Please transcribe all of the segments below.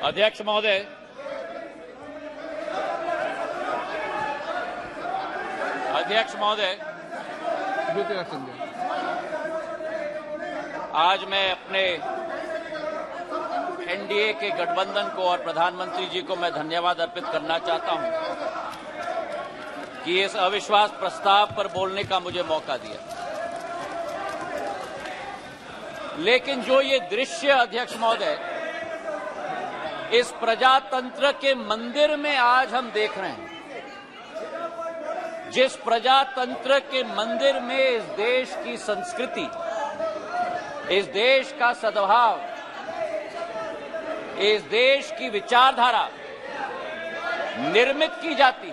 अध्यक्ष महोदय, आज मैं अपने एनडीए के गठबंधन को और प्रधानमंत्री जी को मैं धन्यवाद अर्पित करना चाहता हूं कि इस अविश्वास प्रस्ताव पर बोलने का मुझे मौका दिया। लेकिन जो ये दृश्य अध्यक्ष महोदय इस प्रजातंत्र के मंदिर में आज हम देख रहे हैं, जिस प्रजातंत्र के मंदिर में इस देश की संस्कृति, इस देश का सद्भाव, इस देश की विचारधारा निर्मित की जाती,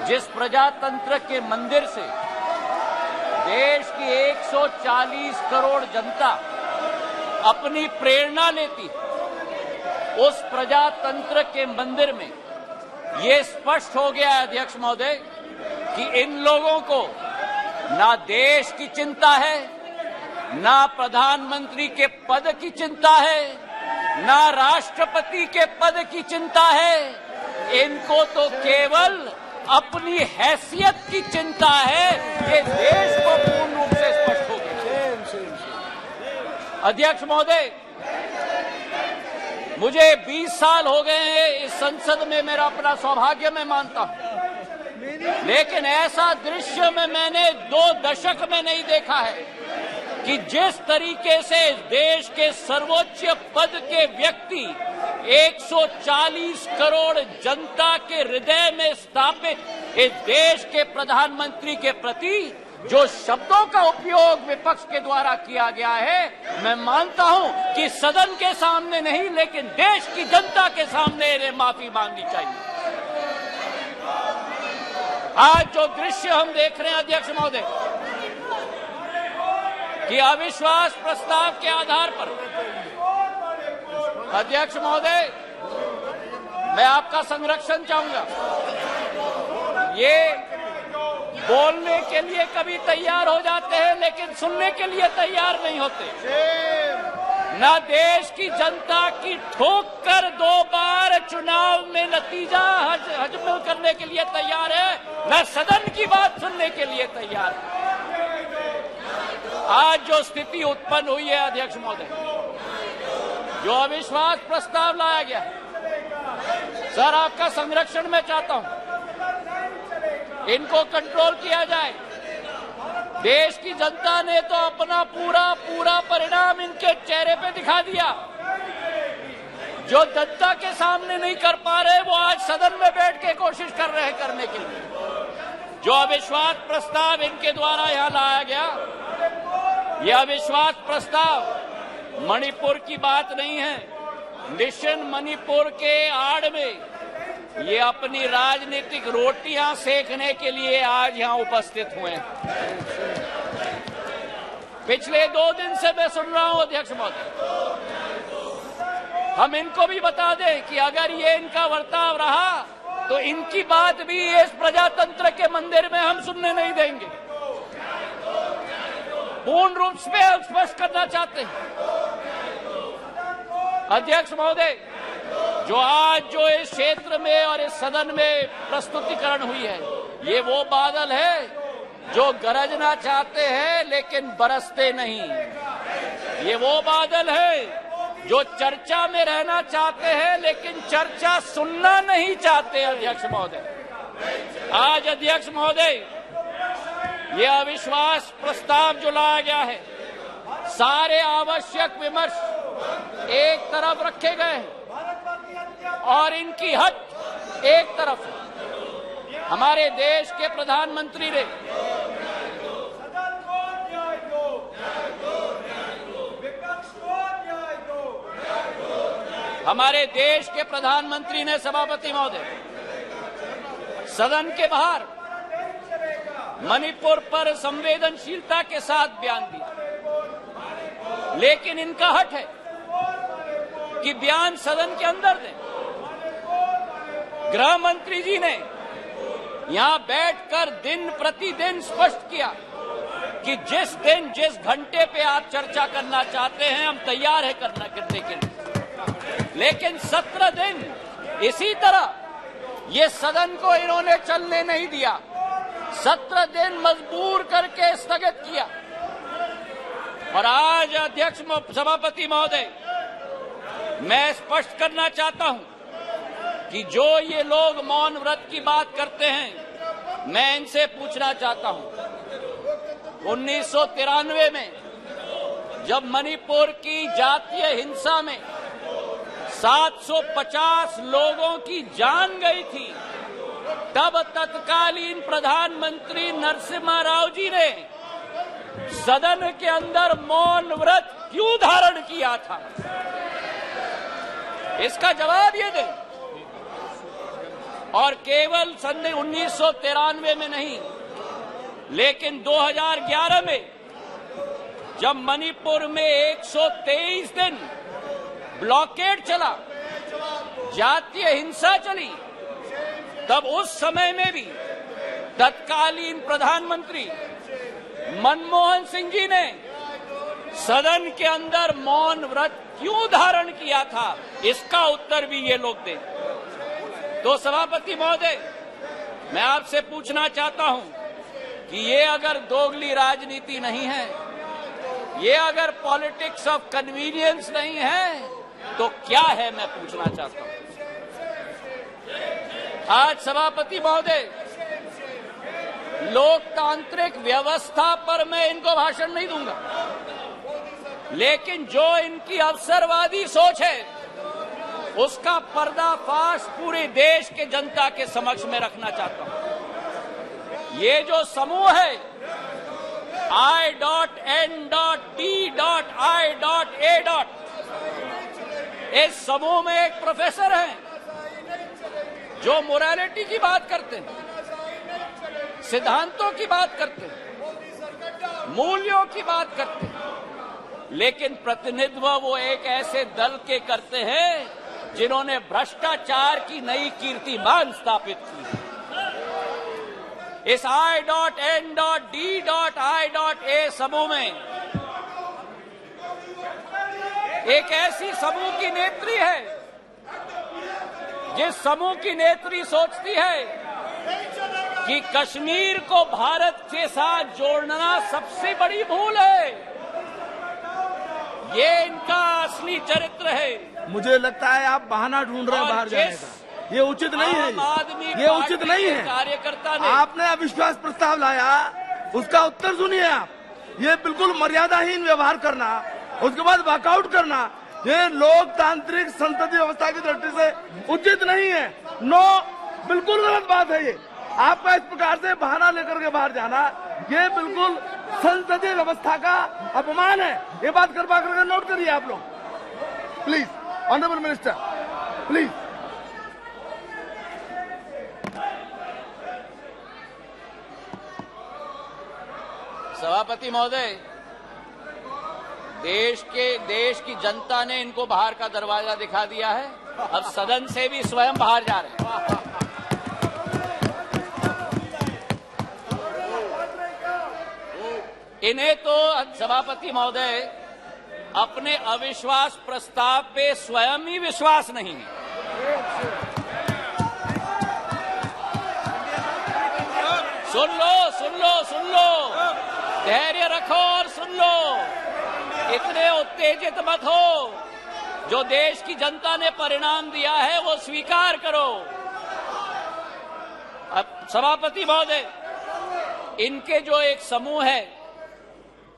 जिस प्रजातंत्र के मंदिर से देश की 140 करोड़ जनता अपनी प्रेरणा लेती, उस प्रजातंत्र के मंदिर में ये स्पष्ट हो गया है अध्यक्ष महोदय कि इन लोगों को ना देश की चिंता है, ना प्रधानमंत्री के पद की चिंता है, ना राष्ट्रपति के पद की चिंता है। इनको तो केवल अपनी हैसियत की चिंता है। ये देश को पूर्ण रूप से स्पष्ट हो गया। अध्यक्ष महोदय, मुझे 20 साल हो गए हैं इस संसद में, मेरा अपना सौभाग्य मैं मानता हूं, लेकिन ऐसा दृश्य में मैंने 2 दशक में नहीं देखा है कि जिस तरीके से इस देश के सर्वोच्च पद के व्यक्ति 140 करोड़ जनता के हृदय में स्थापित इस देश के प्रधानमंत्री के प्रति जो शब्दों का उपयोग विपक्ष के द्वारा किया गया है, मैं मानता हूं कि सदन के सामने नहीं लेकिन देश की जनता के सामने इन्हें माफी मांगनी चाहिए। आज जो दृश्य हम देख रहे हैं अध्यक्ष महोदय कि अविश्वास प्रस्ताव के आधार पर, अध्यक्ष महोदय मैं आपका संरक्षण चाहूंगा। ये बोलने के लिए कभी तैयार हो जाते हैं लेकिन सुनने के लिए तैयार नहीं होते। ना देश की जनता की ठोक कर 2 बार चुनाव में नतीजा हजम करने के लिए तैयार है, न सदन की बात सुनने के लिए तैयार है। आज जो स्थिति उत्पन्न हुई है अध्यक्ष महोदय, जो अविश्वास प्रस्ताव लाया गया है, सर आपका संरक्षण मैं चाहता हूं, इनको कंट्रोल किया जाए। देश की जनता ने तो अपना पूरा परिणाम इनके चेहरे पे दिखा दिया। जो जनता के सामने नहीं कर पा रहे वो आज सदन में बैठ के कोशिश कर रहे हैं करने के लिए। जो अविश्वास प्रस्ताव इनके द्वारा यहां लाया गया, यह अविश्वास प्रस्ताव मणिपुर की बात नहीं है। मिशन मणिपुर के आड़ में ये अपनी राजनीतिक रोटियां सेकने के लिए आज यहां उपस्थित हुए हैं। पिछले 2 दिन से मैं सुन रहा हूं अध्यक्ष महोदय, हम इनको भी बता दें कि अगर ये इनका वर्ताव रहा तो इनकी बात भी इस प्रजातंत्र के मंदिर में हम सुनने नहीं देंगे। पूर्ण रूप से स्पष्ट करना चाहते हैं अध्यक्ष महोदय, जो आज जो इस क्षेत्र में और इस सदन में प्रस्तुतिकरण हुई है, ये वो बादल है जो गरजना चाहते हैं लेकिन बरसते नहीं। ये वो बादल है जो चर्चा में रहना चाहते हैं लेकिन चर्चा सुनना नहीं चाहते। अध्यक्ष महोदय, आज अध्यक्ष महोदय ये अविश्वास प्रस्ताव जो लाया गया है, सारे आवश्यक विमर्श एक तरफ रखे गए हैं और इनकी हट एक तरफ है। हमारे देश के प्रधानमंत्री ने सभापति महोदय सदन के बाहर मणिपुर पर संवेदनशीलता के साथ बयान दिया, लेकिन इनका हट है कि बयान सदन के अंदर दें। गृह मंत्री जी ने यहां बैठकर दिन प्रतिदिन स्पष्ट किया कि जिस दिन जिस घंटे पे आप चर्चा करना चाहते हैं हम तैयार है करने के लिए। लेकिन 17 दिन इसी तरह ये सदन को इन्होंने चलने नहीं दिया। 17 दिन मजबूर करके स्थगित किया। और आज अध्यक्ष सभापति महोदय, मैं स्पष्ट करना चाहता हूं कि जो ये लोग मौन व्रत की बात करते हैं, मैं इनसे पूछना चाहता हूं 1993 में जब मणिपुर की जातीय हिंसा में 750 लोगों की जान गई थी, तब तत्कालीन प्रधानमंत्री नरसिम्हा राव जी ने सदन के अंदर मौन व्रत क्यों धारण किया था? इसका जवाब ये दें। और केवल सन 1993 में नहीं, लेकिन 2011 में जब मणिपुर में 123 दिन ब्लॉकेड चला, जातीय हिंसा चली, तब उस समय में भी तत्कालीन प्रधानमंत्री मनमोहन सिंह जी ने सदन के अंदर मौन व्रत क्यों धारण किया था? इसका उत्तर भी ये लोग दें। तो सभापति महोदय, मैं आपसे पूछना चाहता हूं कि ये अगर दोगली राजनीति नहीं है, ये अगर पॉलिटिक्स ऑफ कन्वीनियंस नहीं है, तो क्या है? मैं पूछना चाहता हूं। आज सभापति महोदय, लोकतांत्रिक व्यवस्था पर मैं इनको भाषण नहीं दूंगा, लेकिन जो इनकी अवसरवादी सोच है, उसका पर्दाफाश पूरे देश के जनता के समक्ष में रखना चाहता हूं। ये जो समूह है I.N.D.I.A. इस समूह में एक प्रोफेसर हैं जो मोरालिटी की बात करते हैं, सिद्धांतों की बात करते हैं, मूल्यों की बात करते हैं, लेकिन प्रतिनिधित्व वो एक ऐसे दल के करते हैं जिन्होंने भ्रष्टाचार की नई कीर्तिमान स्थापित की। इस I.N.D.I.A. समूह में एक ऐसी समूह की नेत्री है जिस समूह की नेत्री सोचती है कि कश्मीर को भारत के साथ जोड़ना सबसे बड़ी भूल है। ये इनका असली चरित्र है। मुझे लगता है आप बहाना ढूंढ रहे हैं बाहर जाने का। ये उचित नहीं है, ये उचित नहीं है। कार्यकर्ता ने आपने अविश्वास प्रस्ताव लाया, उसका उत्तर सुनिए आप। ये बिल्कुल मर्यादाहीन व्यवहार करना, उसके बाद वॉकआउट करना, ये लोकतांत्रिक संसदीय व्यवस्था की दृष्टि से उचित नहीं है। नो, बिल्कुल गलत बात है ये। आपका इस प्रकार से बहाना लेकर के बाहर जाना, ये बिल्कुल संसदीय व्यवस्था का अपमान है। ये बात कृपा करके नोट करिए आप लोग, प्लीज। Honourable minister, please. सभापति महोदय, देश की जनता ने इनको बाहर का दरवाजा दिखा दिया है। अब सदन से भी स्वयं बाहर जा रहे हैं। इन्हें तो सभापति महोदय अपने अविश्वास प्रस्ताव पे स्वयं ही विश्वास नहीं है। सुन लो, धैर्य रखो और सुन लो। इतने उत्तेजित मत हो। जो देश की जनता ने परिणाम दिया है वो स्वीकार करो। अब सभापति महोदय, इनके जो एक समूह है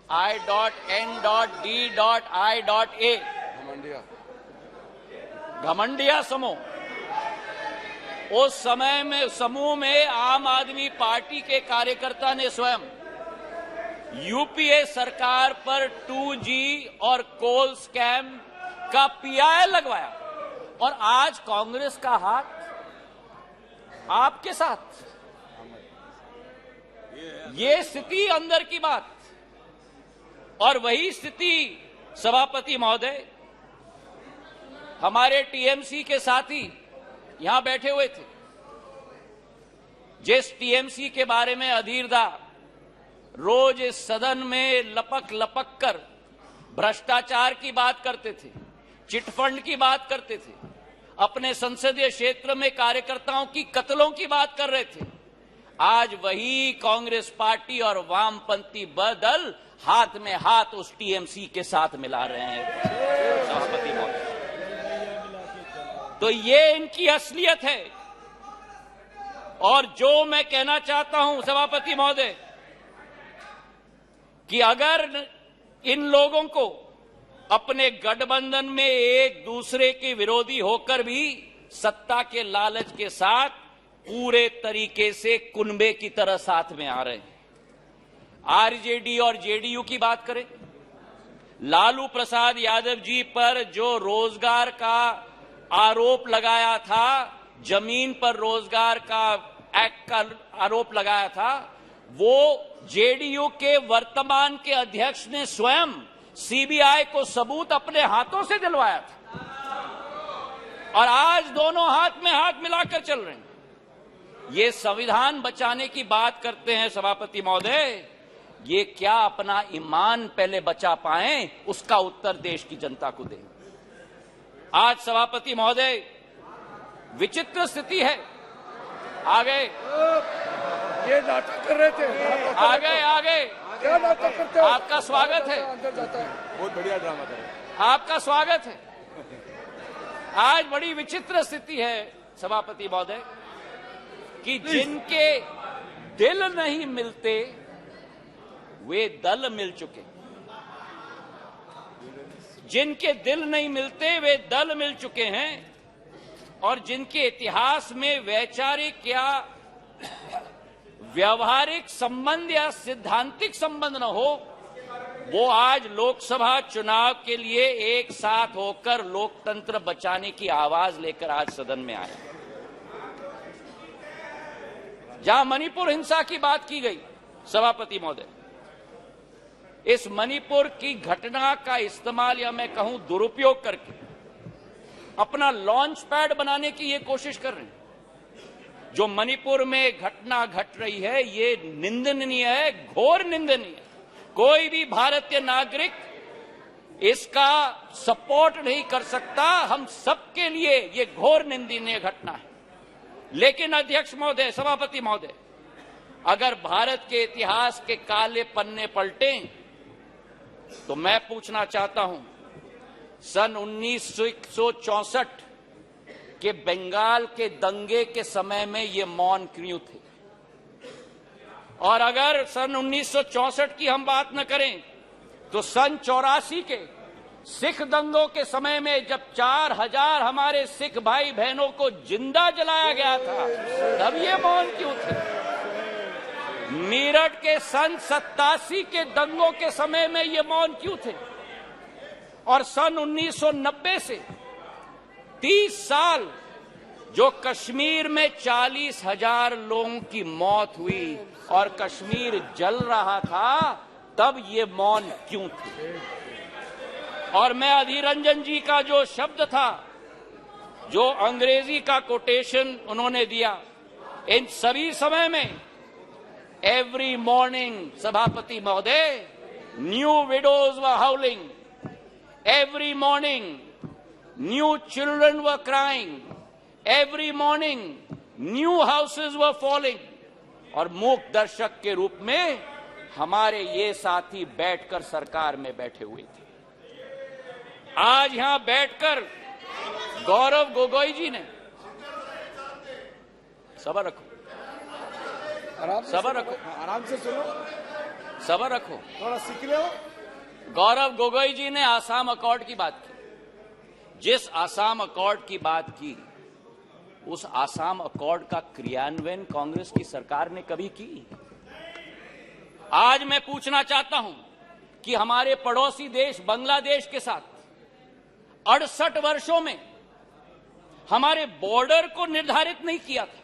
I.N.D.I.A. घमंडिया समूह, उस समय में समूह में आम आदमी पार्टी के कार्यकर्ता ने स्वयं यूपीए सरकार पर 2G और कोल स्कैम का PI लगवाया, और आज कांग्रेस का हाथ आपके साथ। ये स्थिति अंदर की बात। और वही स्थिति सभापति महोदय, हमारे टीएमसी के साथी यहां बैठे हुए थे, जिस टीएमसी के बारे में अधीर दा रोज इस सदन में लपक कर भ्रष्टाचार की बात करते थे, चिटफंड की बात करते थे, अपने संसदीय क्षेत्र में कार्यकर्ताओं की कत्लों की बात कर रहे थे। आज वही कांग्रेस पार्टी और वामपंथी दल हाथ में हाथ उस टीएमसी के साथ मिला रहे हैं सभापति महोदय। तो ये इनकी असलियत है। और जो मैं कहना चाहता हूं सभापति महोदय कि अगर इन लोगों को अपने गठबंधन में एक दूसरे के विरोधी होकर भी सत्ता के लालच के साथ पूरे तरीके से कुनबे की तरह साथ में आ रहे हैं। आरजेडी और जेडीयू की बात करें, लालू प्रसाद यादव जी पर जो रोजगार का आरोप लगाया था, जमीन पर रोजगार का एक्ट का आरोप लगाया था, वो जेडीयू के वर्तमान के अध्यक्ष ने स्वयं सीबीआई को सबूत अपने हाथों से दिलवाया था। और आज दोनों हाथ में हाथ मिलाकर चल रहे हैं। ये संविधान बचाने की बात करते हैं सभापति महोदय, ये क्या अपना ईमान पहले बचा पाएं, उसका उत्तर देश की जनता को दें। आज सभापति महोदय विचित्र स्थिति है। आ गए, ये नाटक कर रहे थे। आ गए क्या नाटक करते हो? आपका स्वागत है। अंदर जाता है। बहुत बढ़िया ड्रामा कर रहे हैं। आपका स्वागत है। आज बड़ी विचित्र स्थिति है सभापति महोदय कि जिनके दिल नहीं मिलते वे दल मिल चुके। जिनके दिल नहीं मिलते वे दल मिल चुके हैं। और जिनके इतिहास में वैचारिक या व्यवहारिक संबंध या सिद्धांतिक संबंध न हो, वो आज लोकसभा चुनाव के लिए एक साथ होकर लोकतंत्र बचाने की आवाज लेकर आज सदन में आए। जहां मणिपुर हिंसा की बात की गई सभापति महोदय, इस मणिपुर की घटना का इस्तेमाल या मैं कहूं दुरुपयोग करके अपना लॉन्च पैड बनाने की ये कोशिश कर रहे हैं। जो मणिपुर में घटना घट रही है ये निंदनीय है, घोर निंदनीय है। कोई भी भारतीय नागरिक इसका सपोर्ट नहीं कर सकता। हम सबके लिए ये घोर निंदनीय घटना है। लेकिन अध्यक्ष महोदय, सभापति महोदय, अगर भारत के इतिहास के काले पन्ने पलटें तो मैं पूछना चाहता हूं, सन 1964 के बंगाल के दंगे के समय में ये मौन क्यों थे? और अगर सन 1964 की हम बात न करें तो सन 84 के सिख दंगों के समय में जब 4000 हमारे सिख भाई बहनों को जिंदा जलाया गया था, तब ये मौन क्यों थे? मेरठ के सन 87 के दंगों के समय में ये मौन क्यों थे? और सन 1990 से 30 साल जो कश्मीर में 40,000 लोगों की मौत हुई और कश्मीर जल रहा था, तब ये मौन क्यों थे? और मैं अधीर रंजन जी का जो शब्द था, जो अंग्रेजी का कोटेशन उन्होंने दिया, इन सभी समय में एवरी मॉर्निंग सभापति महोदय, new widows were हाउलिंग, every morning new children were crying, every morning new houses were falling. और मूक दर्शक के रूप में हमारे ये साथी बैठकर सरकार में बैठे हुए थे। आज यहां बैठकर गौरव गोगोई जी ने, सबर रखो, सबर रखो, आराम से सुनो, सबर रखो, थोड़ा सीख लो। गौरव गोगोई जी ने आसाम अकॉर्ड की बात की। जिस आसाम अकॉर्ड की बात की, उस आसाम अकॉर्ड का क्रियान्वयन कांग्रेस की सरकार ने कभी की? आज मैं पूछना चाहता हूं कि हमारे पड़ोसी देश बांग्लादेश के साथ 68 वर्षों में हमारे बॉर्डर को निर्धारित नहीं किया था।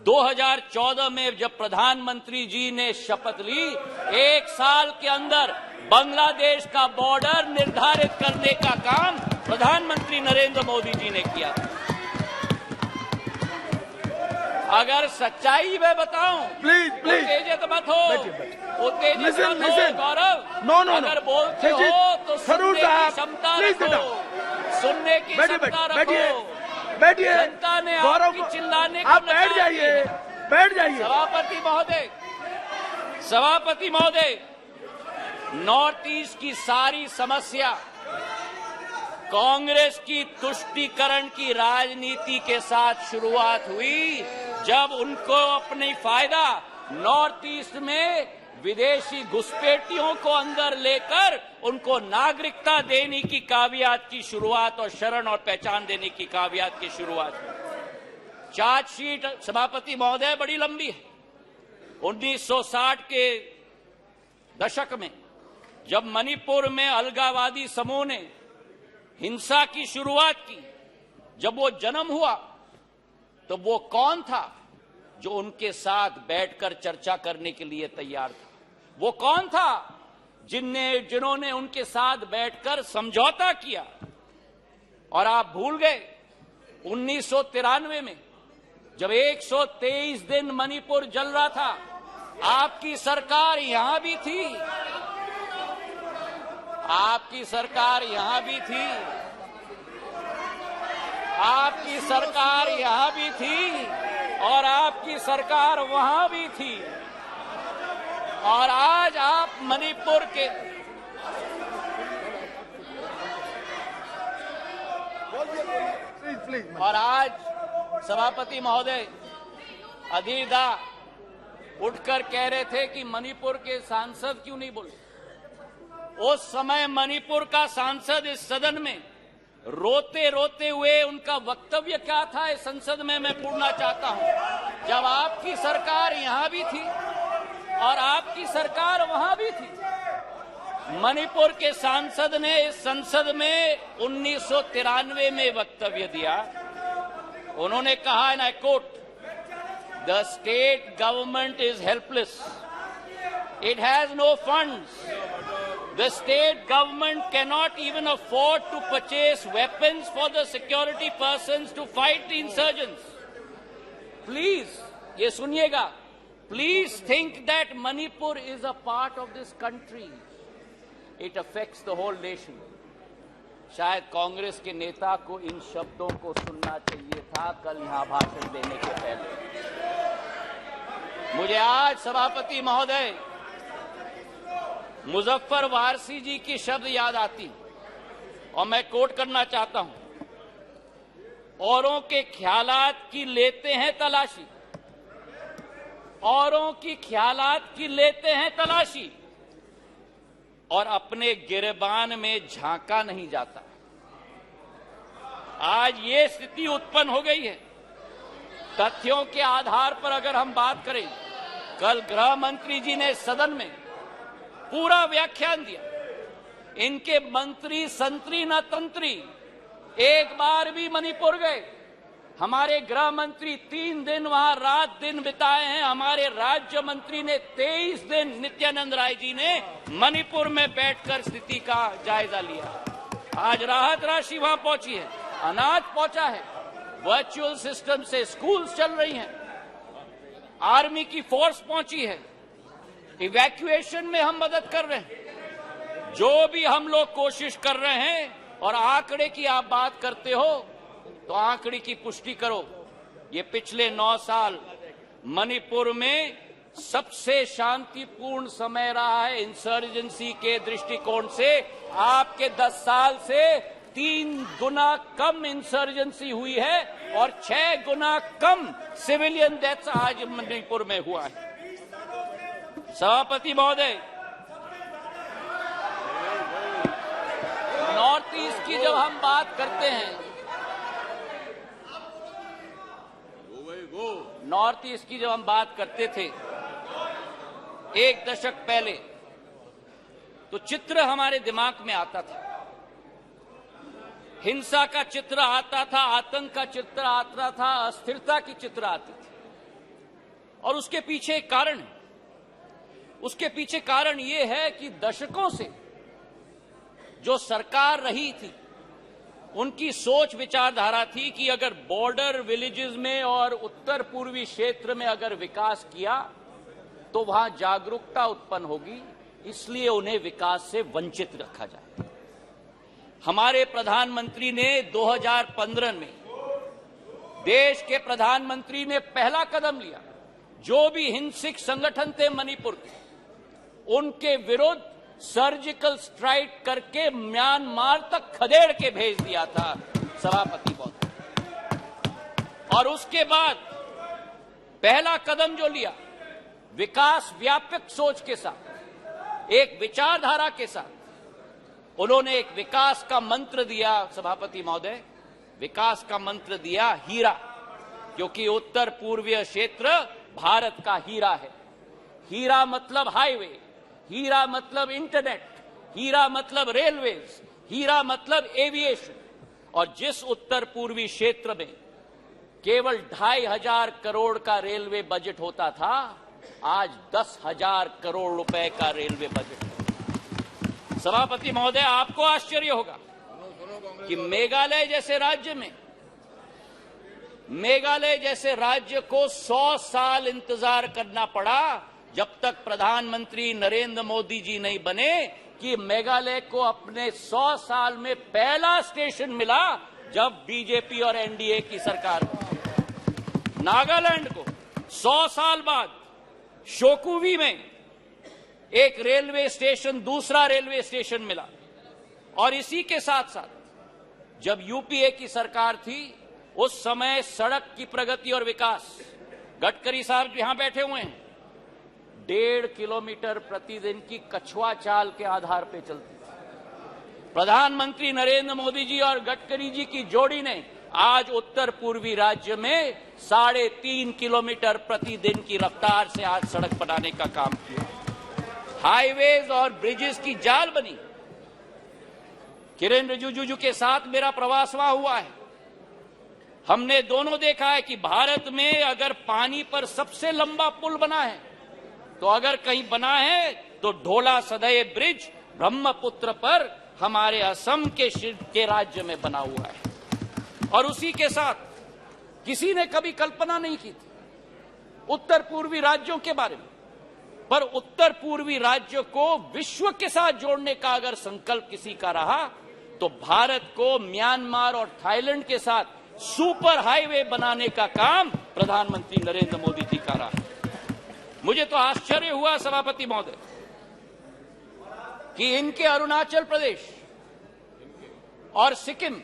2014 में जब प्रधानमंत्री जी ने शपथ ली, 1 साल के अंदर बांग्लादेश का बॉर्डर निर्धारित करने का काम प्रधानमंत्री नरेंद्र मोदी जी ने किया। अगर सच्चाई मैं बताऊं, प्लीज प्लीज, उत्तेजित मत हो, उत्तेजित मत हो गौरव। नो नो, अगर बोलते हो तो सुनने की क्षमता रखो। सुनने की बैठिए क्षमता बैठिए रखो। बैठिए जनता ने गौरव आपकी को चिल्लाने को आप बैठ नकार जाइए दिया। बैठ जाइए। सभापति महोदय, नॉर्थ ईस्ट की सारी समस्या कांग्रेस की तुष्टीकरण की राजनीति के साथ शुरुआत हुई, जब उनको अपनी फायदा नॉर्थ ईस्ट में विदेशी घुसपैठियों को अंदर लेकर उनको नागरिकता देने की कावियात की शुरुआत और शरण और पहचान देने की कावियात की शुरुआत। चार्जशीट सभापति महोदय बड़ी लंबी है। 1960 के दशक में जब मणिपुर में अलगाववादी समूह ने हिंसा की शुरुआत की, जब वो जन्म हुआ तो वो कौन था जो उनके साथ बैठकर चर्चा करने के लिए तैयार था? वो कौन था जिन्होंने उनके साथ बैठकर समझौता किया? और आप भूल गए 1993 में जब 123 दिन मणिपुर जल रहा था, आपकी सरकार यहां भी थी। आपकी सरकार यहां भी थी। आपकी सरकार यहां भी थी और आपकी सरकार वहां भी थी। और आज आप मणिपुर के और आज सभापति महोदय अधीर दा उठकर कह रहे थे कि मणिपुर के सांसद क्यों नहीं बोले। उस समय मणिपुर का सांसद इस सदन में रोते रोते हुए उनका वक्तव्य क्या था इस संसद में मैं पूछना चाहता हूं। जब आपकी सरकार यहां भी थी और आपकी सरकार वहां भी थी, मणिपुर के सांसद ने इस संसद में 1993 में वक्तव्य दिया। उन्होंने कहा, and I quote, the state government is helpless, it has no funds, the state government cannot even afford to purchase weapons for the security persons to fight the insurgents. Please, ये सुनिएगा, please think that Manipur is a part of this country. It affects the whole nation. शायद कांग्रेस के नेता को इन शब्दों को सुनना चाहिए था कल यहां भाषण देने के पहले। मुझे आज सभापति महोदय मुजफ्फर वारसी जी की शब्द याद आती और मैं कोट करना चाहता हूं। औरों के ख्यालात की लेते हैं तलाशी, औरों की ख्यालात की लेते हैं तलाशी, और अपने गिरबान में झांका नहीं जाता। आज ये स्थिति उत्पन्न हो गई है। तथ्यों के आधार पर अगर हम बात करें, कल गृह मंत्री जी ने सदन में पूरा व्याख्यान दिया। इनके मंत्री संतरी न तंत्री एक बार भी मणिपुर गए। हमारे गृह मंत्री 3 दिन वहां रात दिन बिताए हैं। हमारे राज्य मंत्री ने 23 दिन, नित्यानंद राय जी ने मणिपुर में बैठकर स्थिति का जायजा लिया। आज राहत राशि वहां पहुंची है, अनाज पहुंचा है, वर्चुअल सिस्टम से स्कूल्स चल रही हैं, आर्मी की फोर्स पहुंची है, इवैक्यूएशन में हम मदद कर रहे हैं। जो भी हम लोग कोशिश कर रहे हैं, और आंकड़े की आप बात करते हो तो आंकड़े की पुष्टि करो। ये पिछले 9 साल मणिपुर में सबसे शांतिपूर्ण समय रहा है इंसर्जेंसी के दृष्टिकोण से। आपके 10 साल से 3 गुना कम इंसर्जेंसी हुई है और 6 गुना कम सिविलियन डेथ्स आज मणिपुर में हुआ है। सभापति महोदय, नॉर्थ ईस्ट की जब हम बात करते हैं, नॉर्थ ईस्ट की जब हम बात करते थे 1 दशक पहले, तो चित्र हमारे दिमाग में आता था। हिंसा का चित्र आता था, आतंक का चित्र आता था, अस्थिरता की चित्र आती थी। और उसके पीछे एक कारण है। उसके पीछे कारण यह है कि दशकों से जो सरकार रही थी, उनकी सोच विचारधारा थी कि अगर बॉर्डर विलेजेस में और उत्तर पूर्वी क्षेत्र में अगर विकास किया तो वहां जागरूकता उत्पन्न होगी, इसलिए उन्हें विकास से वंचित रखा जाए। हमारे प्रधानमंत्री ने 2015 में देश के प्रधानमंत्री ने पहला कदम लिया। जो भी हिंसक संगठन थे मणिपुर के, उनके विरुद्ध सर्जिकल स्ट्राइक करके म्यांमार तक खदेड़ के भेज दिया था सभापति महोदय। और उसके बाद पहला कदम जो लिया, विकास व्यापक सोच के साथ, एक विचारधारा के साथ, उन्होंने एक विकास का मंत्र दिया सभापति महोदय, विकास का मंत्र दिया हीरा, क्योंकि उत्तर पूर्वीय क्षेत्र भारत का हीरा है। हीरा मतलब हाईवे, हीरा मतलब इंटरनेट, हीरा मतलब रेलवेज, हीरा मतलब एविएशन। और जिस उत्तर पूर्वी क्षेत्र में केवल 2,500 करोड़ का रेलवे बजट होता था, आज 10,000 करोड़ रुपए का रेलवे बजट है। सभापति महोदय, आपको आश्चर्य होगा कि मेघालय जैसे राज्य को 100 साल इंतजार करना पड़ा जब तक प्रधानमंत्री नरेंद्र मोदी जी नहीं बने, कि मेघालय को अपने 100 साल में पहला स्टेशन मिला जब बीजेपी और एनडीए की सरकार। नागालैंड को 100 साल बाद शोकुवी में एक रेलवे स्टेशन, दूसरा रेलवे स्टेशन मिला। और इसी के साथ साथ जब यूपीए की सरकार थी, उस समय सड़क की प्रगति और विकास, गडकरी साहब यहां बैठे हुए हैं, 1.5 किलोमीटर प्रतिदिन की कछुआ चाल के आधार पर चलती थी। प्रधानमंत्री नरेंद्र मोदी जी और गडकरी जी की जोड़ी ने आज उत्तर पूर्वी राज्य में 3.5 किलोमीटर प्रतिदिन की रफ्तार से आज सड़क बनाने का काम किया। हाईवेज और ब्रिजेस की जाल बनी। किरेन रिजिजू के साथ मेरा प्रवास वहां हुआ है। हमने दोनों देखा है कि भारत में अगर पानी पर सबसे लंबा पुल बना है, तो अगर कहीं बना है तो ढोला सदय ब्रिज ब्रह्मपुत्र पर हमारे असम के राज्य में बना हुआ है। और उसी के साथ किसी ने कभी कल्पना नहीं की थी उत्तर पूर्वी राज्यों के बारे में, पर उत्तर पूर्वी राज्य को विश्व के साथ जोड़ने का अगर संकल्प किसी का रहा, तो भारत को म्यांमार और थाईलैंड के साथ सुपर हाईवे बनाने का काम प्रधानमंत्री नरेंद्र मोदी जी का रहा। मुझे तो आश्चर्य हुआ सभापति महोदय कि इनके अरुणाचल प्रदेश और सिक्किम,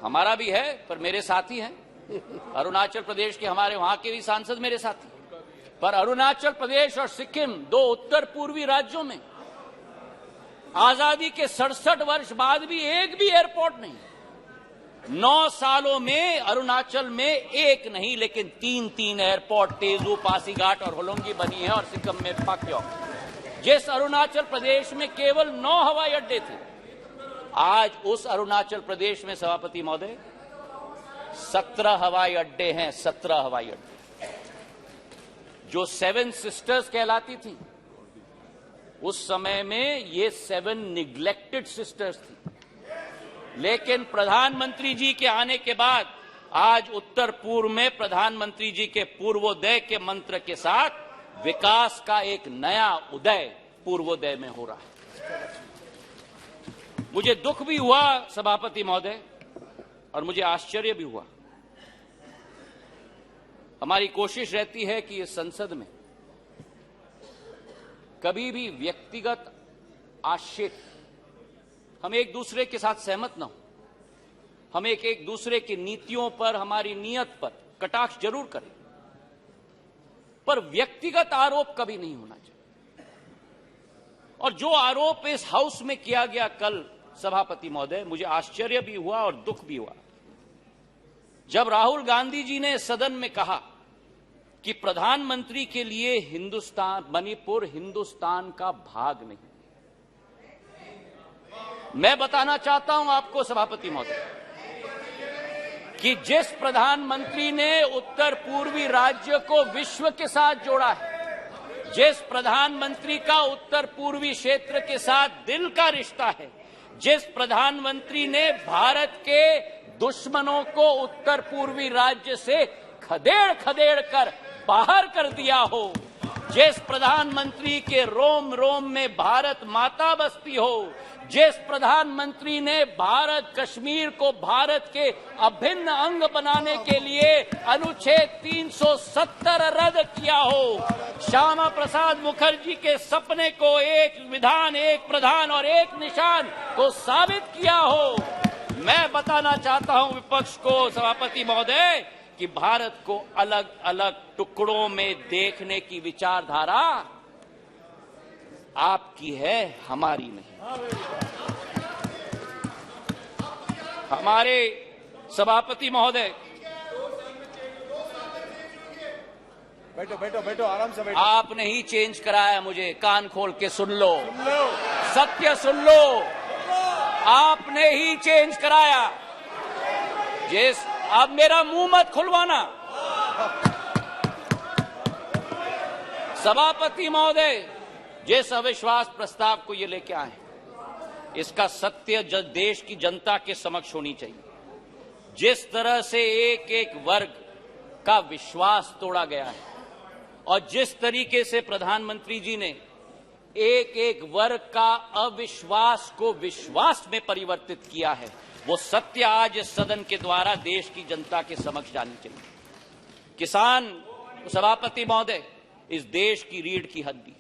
हमारा भी है पर मेरे साथी हैं, अरुणाचल प्रदेश के हमारे वहां के भी सांसद मेरे साथी, पर अरुणाचल प्रदेश और सिक्किम, 2 उत्तर पूर्वी राज्यों में आजादी के 67 वर्ष बाद भी एक भी एयरपोर्ट नहीं। 9 सालों में अरुणाचल में एक नहीं लेकिन 3 एयरपोर्ट, तेजू, पासीघाट और होलोंगी बनी है, और सिक्किम में पाक्योंग। जिस अरुणाचल प्रदेश में केवल 9 हवाई अड्डे थे, आज उस अरुणाचल प्रदेश में सभापति महोदय 17 हवाई अड्डे हैं। 17 हवाई अड्डे। जो 7 सिस्टर्स कहलाती थी, उस समय में ये 7 निग्लेक्टेड सिस्टर्स थी। लेकिन प्रधानमंत्री जी के आने के बाद आज उत्तर पूर्व में प्रधानमंत्री जी के पूर्वोदय के मंत्र के साथ विकास का एक नया उदय पूर्वोदय में हो रहा है। मुझे दुख भी हुआ सभापति महोदय, और मुझे आश्चर्य भी हुआ। हमारी कोशिश रहती है कि इस संसद में कभी भी व्यक्तिगत आक्षेप, हम एक दूसरे के साथ सहमत न हो, हम एक दूसरे की नीतियों पर, हमारी नीयत पर कटाक्ष जरूर करें, पर व्यक्तिगत आरोप कभी नहीं होना चाहिए। और जो आरोप इस हाउस में किया गया कल सभापति महोदय, मुझे आश्चर्य भी हुआ और दुख भी हुआ जब राहुल गांधी जी ने सदन में कहा कि प्रधानमंत्री के लिए मणिपुर हिंदुस्तान का भाग नहीं। मैं बताना चाहता हूं आपको सभापति महोदय कि जिस प्रधानमंत्री ने उत्तर पूर्वी राज्य को विश्व के साथ जोड़ा है, जिस प्रधानमंत्री का उत्तर पूर्वी क्षेत्र के साथ दिल का रिश्ता है, जिस प्रधानमंत्री ने भारत के दुश्मनों को उत्तर पूर्वी राज्य से खदेड़ कर बाहर कर दिया हो, जिस प्रधानमंत्री के रोम रोम में भारत माता बसती हो, जिस प्रधानमंत्री ने भारत कश्मीर को भारत के अभिन्न अंग बनाने के लिए अनुच्छेद 370 रद्द किया हो, श्यामा प्रसाद मुखर्जी के सपने को एक विधान, एक प्रधान और एक निशान को साबित किया हो। मैं बताना चाहता हूं विपक्ष को, सभापति महोदय, कि भारत को अलग अलग टुकड़ों में देखने की विचारधारा आपकी है, हमारी नहीं। हमारे सभापति महोदय, बैठो बैठो बैठो, आराम से बैठो। आपने ही चेंज कराया मुझे, कान खोल के सुन लो, सत्य सुन लो, आपने ही चेंज कराया। जिस अब मेरा मुंह मत खुलवाना। सभापति महोदय, जिस अविश्वास प्रस्ताव को ये लेके आए, इसका सत्य देश की जनता के समक्ष होनी चाहिए। जिस तरह से एक एक वर्ग का विश्वास तोड़ा गया है और जिस तरीके से प्रधानमंत्री जी ने एक एक वर्ग का अविश्वास को विश्वास में परिवर्तित किया है, वो सत्य आज इस सदन के द्वारा देश की जनता के समक्ष जानी चाहिए। किसान, सभापति महोदय, इस देश की रीढ़ की हड्डी,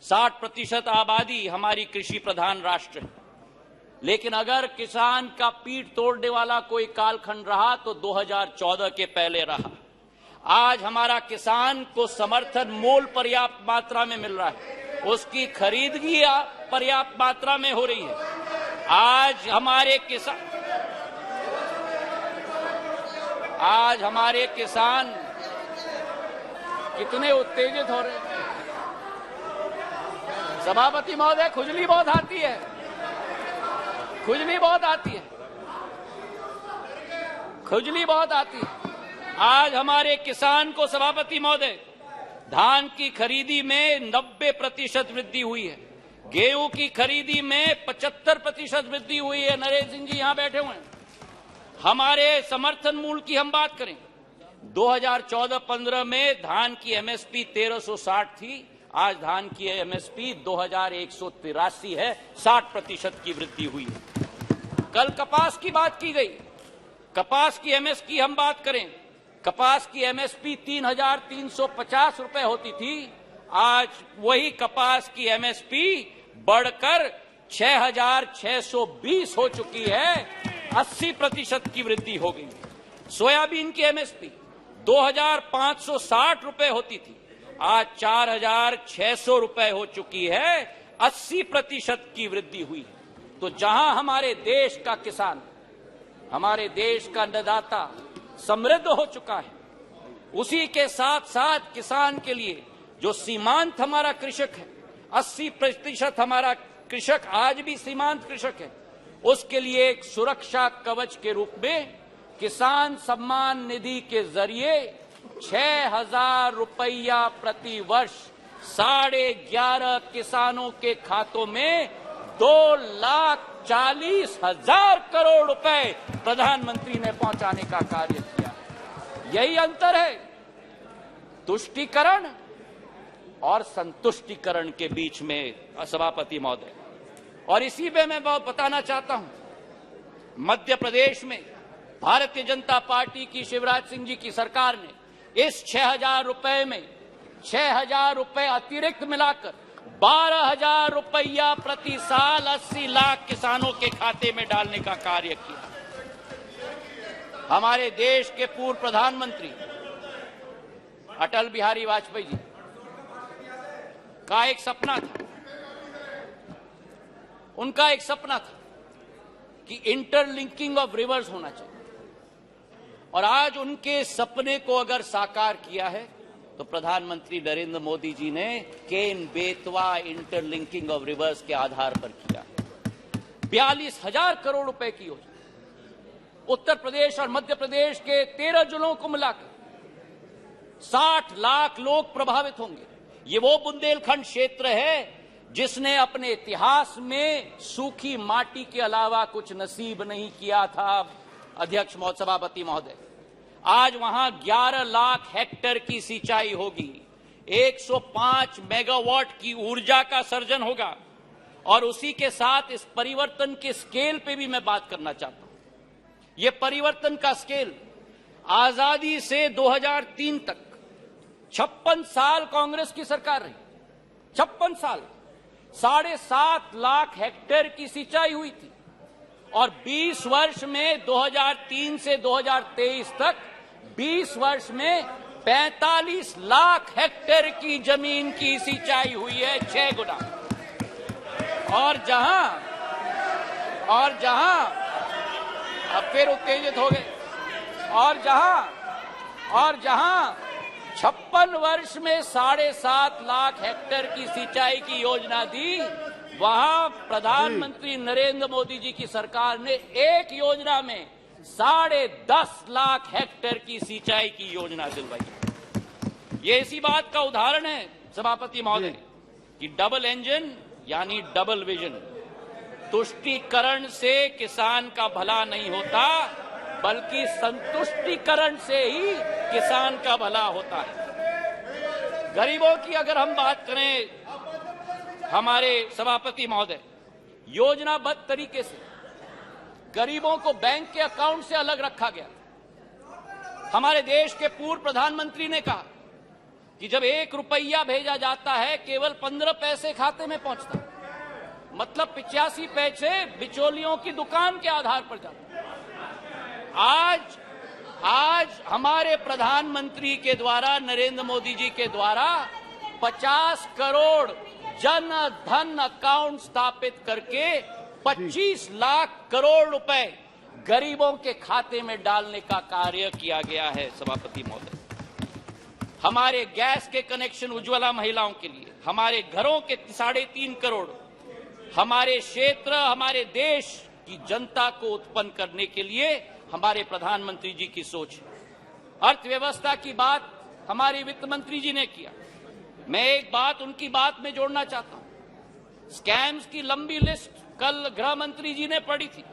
60% आबादी हमारी कृषि प्रधान राष्ट्र है, लेकिन अगर किसान का पीठ तोड़ने वाला कोई कालखंड रहा तो 2014 के पहले रहा। आज हमारा किसान को समर्थन मूल्य पर्याप्त मात्रा में मिल रहा है, उसकी खरीदगी पर्याप्त मात्रा में हो रही है। आज हमारे किसान कितने उत्तेजित हो रहे हैं। सभापति महोदय, खुजली बहुत आती है, खुजली बहुत आती है, खुजली बहुत आती है। आज हमारे किसान को, सभापति महोदय, धान की खरीदी में 90% वृद्धि हुई है, गेहूं की खरीदी में 75% वृद्धि हुई है। नरेंद्र सिंह जी यहां बैठे हुए हैं। हमारे समर्थन मूल्य की हम बात करें, 2014-15 में धान की एमएसपी 1360 थी, आज धान की एमएसपी 2183 है, 60% की वृद्धि हुई है। कल कपास की बात की गई, कपास की एमएसपी हम बात करें, कपास की एमएसपी 3350 रुपए होती थी, आज वही कपास की एमएसपी बढ़कर 6620 हो चुकी है, 80% की वृद्धि हो गई। सोयाबीन की एमएसपी 2560 रुपए होती थी, आज 4600 रुपए हो चुकी है, 80% की वृद्धि हुई। तो जहां हमारे देश का किसान, हमारे देश का अन्नदाता समृद्ध हो चुका है, उसी के साथ साथ किसान के लिए जो सीमांत हमारा कृषक है, 80% हमारा कृषक आज भी सीमांत कृषक है, उसके लिए एक सुरक्षा कवच के रूप में किसान सम्मान निधि के जरिए 6000 रुपया प्रति वर्ष 11.5 किसानों के खातों में 2,40,000 करोड़ रुपए प्रधानमंत्री ने पहुंचाने का कार्य किया। यही अंतर है तुष्टीकरण और संतुष्टीकरण के बीच में, सभापति महोदय। और इसी में मैं बताना चाहता हूं, मध्य प्रदेश में भारतीय जनता पार्टी की शिवराज सिंह जी की सरकार ने इस 6000 रुपए में 6000 रुपए अतिरिक्त मिलाकर 12,000 रुपया प्रति साल 80 लाख किसानों के खाते में डालने का कार्य किया। हमारे देश के पूर्व प्रधानमंत्री अटल बिहारी वाजपेयी जी का एक सपना था, उनका एक सपना था कि इंटरलिंकिंग ऑफ रिवर्स होना चाहिए, और आज उनके सपने को अगर साकार किया है तो प्रधानमंत्री नरेंद्र मोदी जी ने Ken Betwa interlinking of reverse के आधार पर किया। 42,000 करोड़ रुपए की योजना, उत्तर प्रदेश और मध्य प्रदेश के 13 जिलों को मिलाकर 60 लाख लोग प्रभावित होंगे। ये वो बुंदेलखंड क्षेत्र है जिसने अपने इतिहास में सूखी माटी के अलावा कुछ नसीब नहीं किया था। अध्यक्ष सभापति महोदय, आज वहां 11 लाख हेक्टेयर की सिंचाई होगी, 105 मेगावाट की ऊर्जा का सर्जन होगा, और उसी के साथ इस परिवर्तन के स्केल पे भी मैं बात करना चाहता हूं। ये परिवर्तन का स्केल आजादी से 2003 तक 56 साल कांग्रेस की सरकार रही, 56 साल 7.5 लाख हेक्टेयर की सिंचाई हुई थी और 20 वर्ष में 2003 से 2023 तक 20 वर्ष में 45 लाख हेक्टेयर की जमीन की सिंचाई हुई है, 6 गुना। और जहां अब फिर उत्तेजित हो गए, और जहां 56 वर्ष में 7.5 लाख हेक्टेयर की सिंचाई की योजना दी, वहां प्रधानमंत्री नरेंद्र मोदी जी की सरकार ने एक योजना में 10.5 लाख हेक्टेयर की सिंचाई की योजना दिलवाई। ये इसी बात का उदाहरण है सभापति महोदय कि डबल इंजन यानी डबल विजन, तुष्टीकरण से किसान का भला नहीं होता बल्कि संतुष्टीकरण से ही किसान का भला होता है। गरीबों की अगर हम बात करें हमारे सभापति महोदय, योजनाबद्ध तरीके से गरीबों को बैंक के अकाउंट से अलग रखा गया। हमारे देश के पूर्व प्रधानमंत्री ने कहा कि जब 1 रुपया भेजा जाता है केवल 15 पैसे खाते में पहुंचता है, मतलब 85 पैसे बिचौलियों की दुकान के आधार पर जाते हैं। आज हमारे प्रधानमंत्री के द्वारा, नरेंद्र मोदी जी के द्वारा 50 करोड़ जन धन अकाउंट स्थापित करके 25 लाख करोड़ रुपए गरीबों के खाते में डालने का कार्य किया गया है सभापति महोदय। हमारे गैस के कनेक्शन उज्ज्वला महिलाओं के लिए, हमारे घरों के 3.5 करोड़, हमारे क्षेत्र, हमारे देश की जनता को उत्पन्न करने के लिए हमारे प्रधानमंत्री जी की सोच। अर्थव्यवस्था की बात हमारे वित्त मंत्री जी ने किया। मैं एक बात उनकी बात में जोड़ना चाहता हूं। स्कैम्स की लंबी लिस्ट कल गृह मंत्री जी ने पढ़ी थी।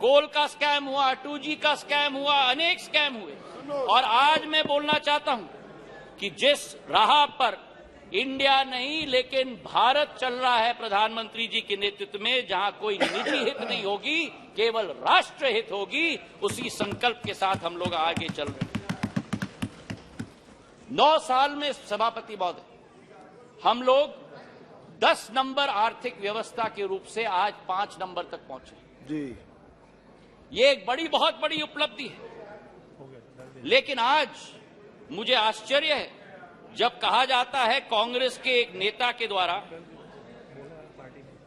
कोल का स्कैम हुआ, 2G का स्कैम हुआ, अनेक स्कैम हुए। और आज मैं बोलना चाहता हूं कि जिस राह पर इंडिया नहीं लेकिन भारत चल रहा है प्रधानमंत्री जी के नेतृत्व में, जहां कोई निजी हित नहीं होगी, केवल राष्ट्र हित होगी, उसी संकल्प के साथ हम लोग आगे चल रहे हैं। 9 साल में सभापति महोदय हम लोग 10 नंबर आर्थिक व्यवस्था के रूप से आज 5 नंबर तक पहुंचे जी। ये एक बहुत बड़ी उपलब्धि है। लेकिन आज मुझे आश्चर्य है जब कहा जाता है कांग्रेस के एक नेता के द्वारा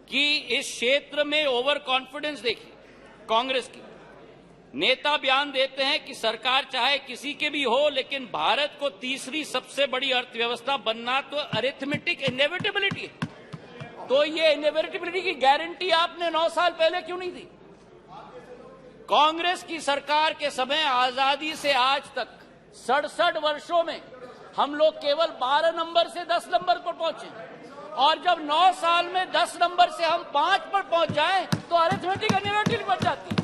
कि इस क्षेत्र में ओवर कॉन्फिडेंस देखिए कांग्रेस की। नेता बयान देते हैं कि सरकार चाहे किसी के भी हो, लेकिन भारत को तीसरी सबसे बड़ी अर्थव्यवस्था बनना तो अरिथमेटिक इनएविटेबिलिटी है। तो ये इनएविटेबिलिटी की गारंटी आपने 9 साल पहले क्यों नहीं दी? कांग्रेस की सरकार के समय आजादी से आज तक 67 वर्षों में हम लोग केवल 12 नंबर से 10 नंबर पर पहुंचे, और जब 9 साल में 10 नंबर से हम 5 पर पहुंच जाएं तो अरिथमेटिक इनएविटेबिलिटी बढ़ जाती है।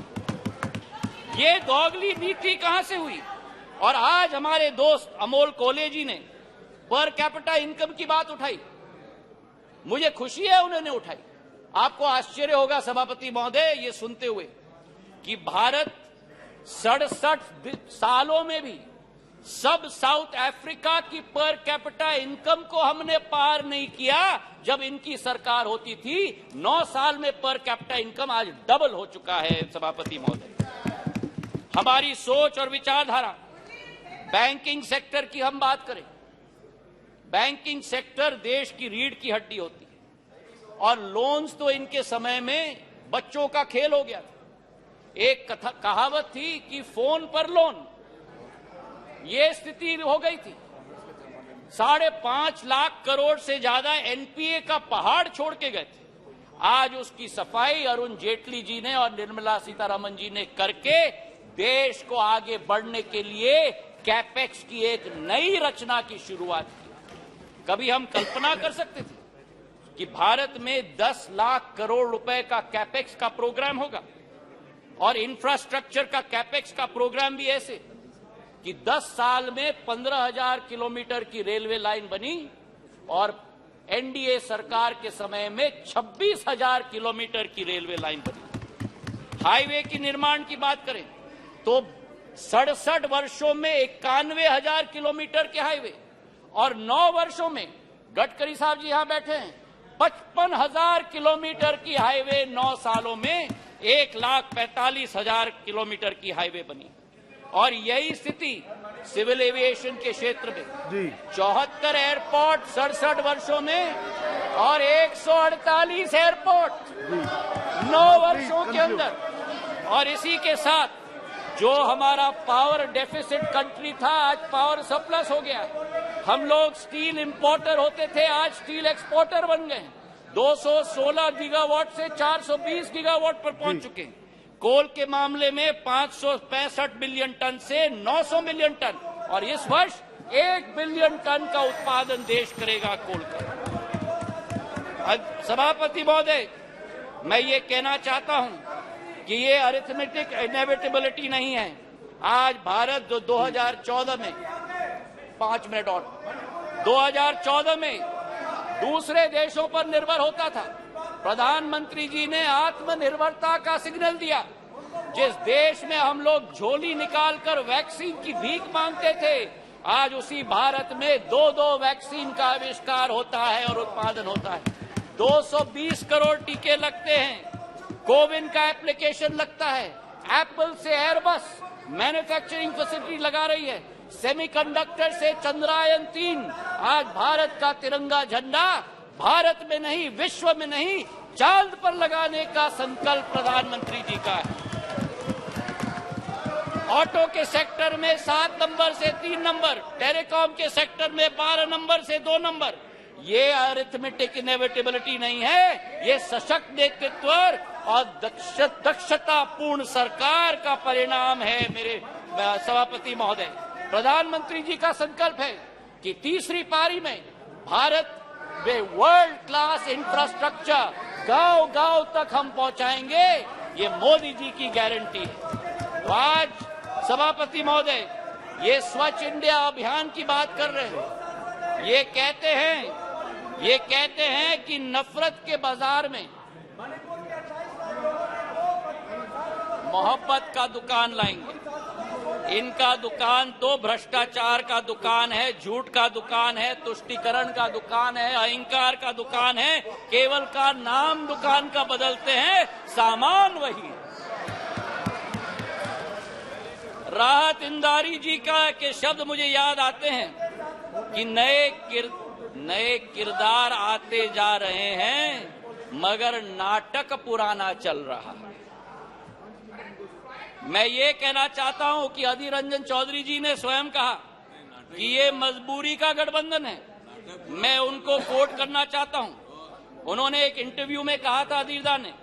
ये दोगली नीति कहां से हुई? और आज हमारे दोस्त अमोल कोले जी ने पर कैपिटा इनकम की बात उठाई। मुझे खुशी है उन्होंने उठाई। आपको आश्चर्य होगा सभापति महोदय ये सुनते हुए कि भारत 67 सालों में भी सब साउथ अफ्रीका की पर कैपिटा इनकम को हमने पार नहीं किया जब इनकी सरकार होती थी। 9 साल में पर कैपिटा इनकम आज डबल हो चुका है सभापति महोदय। हमारी सोच और विचारधारा, बैंकिंग सेक्टर की हम बात करें, बैंकिंग सेक्टर देश की रीढ़ की हड्डी होती है और लोन्स तो इनके समय में बच्चों का खेल हो गया था। एक कहावत थी कि फोन पर लोन, ये स्थिति हो गई थी। 5.5 लाख करोड़ से ज्यादा एनपीए का पहाड़ छोड़ के गए थे। आज उसकी सफाई अरुण जेटली जी ने और निर्मला सीतारमण जी ने करके देश को आगे बढ़ने के लिए कैपेक्स की एक नई रचना की शुरुआत की। कभी हम कल्पना कर सकते थे कि भारत में 10 लाख करोड़ रुपए का कैपेक्स का प्रोग्राम होगा और इंफ्रास्ट्रक्चर का कैपेक्स का प्रोग्राम भी ऐसे कि 10 साल में 15,000 किलोमीटर की रेलवे लाइन बनी और एनडीए सरकार के समय में 26,000 किलोमीटर की रेलवे लाइन बनी। हाईवे की निर्माण की बात करें तो 67 वर्षों में 91,000 किलोमीटर के हाईवे और 9 वर्षों में, गडकरी साहब जी यहां बैठे हैं, 55,000 किलोमीटर की हाईवे 9 सालों में 1,45,000 किलोमीटर की हाईवे बनी। और यही स्थिति सिविल एविएशन के क्षेत्र में 74 एयरपोर्ट 67 वर्षों में और 148 एयरपोर्ट 9 वर्षों के अंदर। और इसी के साथ जो हमारा पावर डेफिसिट कंट्री था, आज पावर सरप्लस हो गया। हम लोग स्टील इंपोर्टर होते थे, आज स्टील एक्सपोर्टर बन गए। 216 गीगावाट से 420 गीगावाट पर पहुंच चुके हैं। कोल के मामले में 565 मिलियन टन से 900 मिलियन टन, और इस वर्ष 1 बिलियन टन का उत्पादन देश करेगा कोल का। सभापति महोदय, मैं ये कहना चाहता हूं कि ये अरिथमेटिक इनएविटेबिलिटी नहीं है। आज भारत जो 2014 में 5 मिनट और 2014 में दूसरे देशों पर निर्भर होता था, प्रधानमंत्री जी ने आत्मनिर्भरता का सिग्नल दिया। जिस देश में हम लोग झोली निकालकर वैक्सीन की भीख मांगते थे, आज उसी भारत में 2 वैक्सीन का आविष्कार होता है और उत्पादन होता है। 220 करोड़ टीके लगते हैं, कोविन का एप्लीकेशन लगता है, एप्पल से एयरबस मैन्युफैक्चरिंग फैसिलिटी लगा रही है, सेमीकंडक्टर से चंद्रयान 3। आज भारत का तिरंगा झंडा भारत में नहीं, विश्व में नहीं, चांद पर लगाने का संकल्प प्रधानमंत्री जी का है। ऑटो के सेक्टर में 7 नंबर से 3 नंबर, टेलीकॉम के सेक्टर में 12 नंबर से 2 नंबर। ये अरिथमेटिक इनएविटेबिलिटी नहीं है, ये सशक्त नेतृत्व और दक्षतापूर्ण सरकार का परिणाम है। मेरे सभापति महोदय, प्रधानमंत्री जी का संकल्प है कि तीसरी पारी में भारत में वर्ल्ड क्लास इंफ्रास्ट्रक्चर गांव-गांव तक हम पहुंचाएंगे। ये मोदी जी की गारंटी है। तो आज सभापति महोदय, ये स्वच्छ इंडिया अभियान की बात कर रहे हैं। ये कहते हैं कि नफरत के बाजार में मोहब्बत का दुकान लाएंगे। इनका दुकान तो भ्रष्टाचार का दुकान है, झूठ का दुकान है, तुष्टीकरण का दुकान है, अहंकार का दुकान है। केवल का नाम दुकान का बदलते हैं, सामान वही है। राहत इंदारी जी के शब्द मुझे याद आते हैं कि नए किरदार आते जा रहे हैं, मगर नाटक पुराना चल रहा है। मैं ये कहना चाहता हूं कि अधीर रंजन चौधरी जी ने स्वयं कहा कि ये मजबूरी का गठबंधन है। मैं उनको कोट करना चाहता हूं। उन्होंने एक इंटरव्यू में कहा था, अधीरदा ने,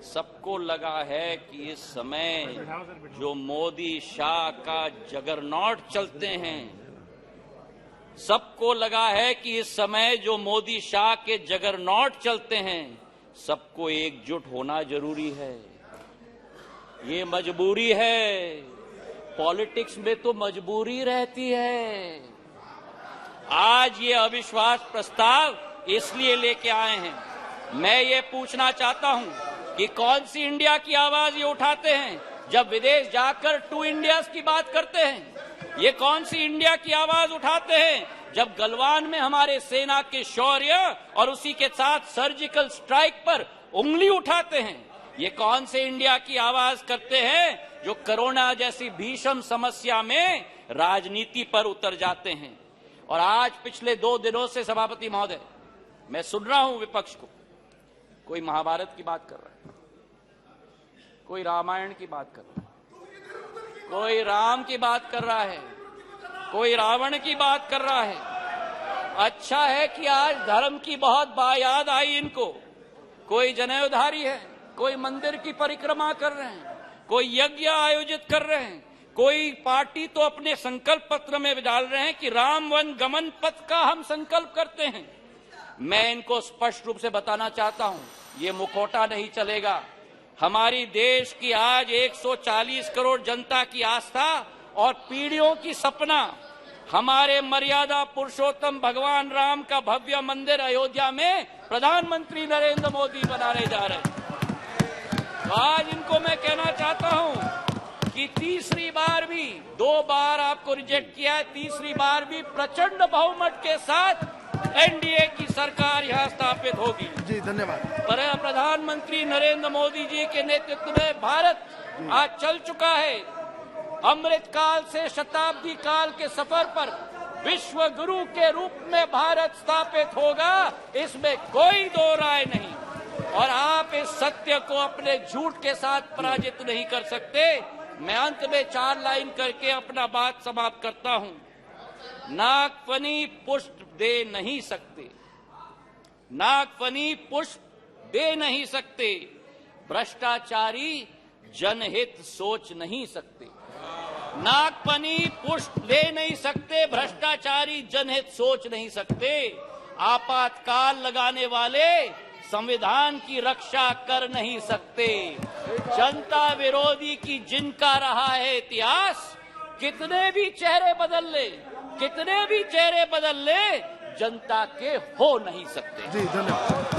सबको लगा है कि इस समय जो मोदी शाह का जगरनॉट चलते हैं, सबको लगा है कि इस समय जो मोदी शाह के जगरनॉट चलते हैं, सबको एकजुट होना जरूरी है। ये मजबूरी है। पॉलिटिक्स में तो मजबूरी रहती है। आज ये अविश्वास प्रस्ताव इसलिए लेके आए हैं। मैं ये पूछना चाहता हूं कि कौन सी इंडिया की आवाज ये उठाते हैं जब विदेश जाकर 2 इंडियाज की बात करते हैं। ये कौन सी इंडिया की आवाज उठाते हैं जब गलवान में हमारे सेना के शौर्य और उसी के साथ सर्जिकल स्ट्राइक पर उंगली उठाते हैं। ये कौन से इंडिया की आवाज करते हैं जो कोरोना जैसी भीषण समस्या में राजनीति पर उतर जाते हैं। और आज पिछले 2 दिनों से सभापति महोदय, मैं सुन रहा हूं विपक्ष को, कोई महाभारत की बात कर रहा है, कोई रामायण की बात कर रहा है, कोई राम की बात कर रहा है, कोई रावण की बात कर रहा है। अच्छा है कि आज धर्म की बहुत याद आई इनको। कोई जनेऊधारी है, कोई मंदिर की परिक्रमा कर रहे हैं, कोई यज्ञ आयोजित कर रहे हैं, कोई पार्टी तो अपने संकल्प पत्र में डाल रहे हैं कि राम वन गमन पथ का हम संकल्प करते हैं। मैं इनको स्पष्ट रूप से बताना चाहता हूं, ये मुखौटा नहीं चलेगा। हमारी देश की आज 140 करोड़ जनता की आस्था और पीढ़ियों की सपना हमारे मर्यादा पुरुषोत्तम भगवान राम का भव्य मंदिर अयोध्या में प्रधानमंत्री नरेंद्र मोदी बनाने जा रहे हैं। तो आज इनको मैं कहना चाहता हूं कि तीसरी बार भी, 2 बार आपको रिजेक्ट किया है, तीसरी बार भी प्रचंड बहुमत के साथ एनडीए की सरकार यहां स्थापित होगी। जी धन्यवाद। प्रधानमंत्री नरेंद्र मोदी जी के नेतृत्व में भारत आज चल चुका है। अमृत काल से शताब्दी काल के सफर पर विश्व गुरु के रूप में भारत स्थापित होगा, इसमें कोई दो राय नहीं। और आप इस सत्य को अपने झूठ के साथ पराजित नहीं कर सकते। मैं अंत में 4 लाइन करके अपना बात समाप्त करता हूं। नागफनी पुष्प दे नहीं सकते, नागफनी पुष्प दे नहीं सकते, भ्रष्टाचारी जनहित सोच नहीं सकते। नागफनी पुष्प दे नहीं सकते, भ्रष्टाचारी जनहित सोच नहीं सकते। आपातकाल लगाने वाले संविधान की रक्षा कर नहीं सकते। जनता विरोधी की जिनका रहा है इतिहास, कितने भी चेहरे बदल ले, कितने भी चेहरे बदल ले, जनता के हो नहीं सकते। जी धन्यवाद।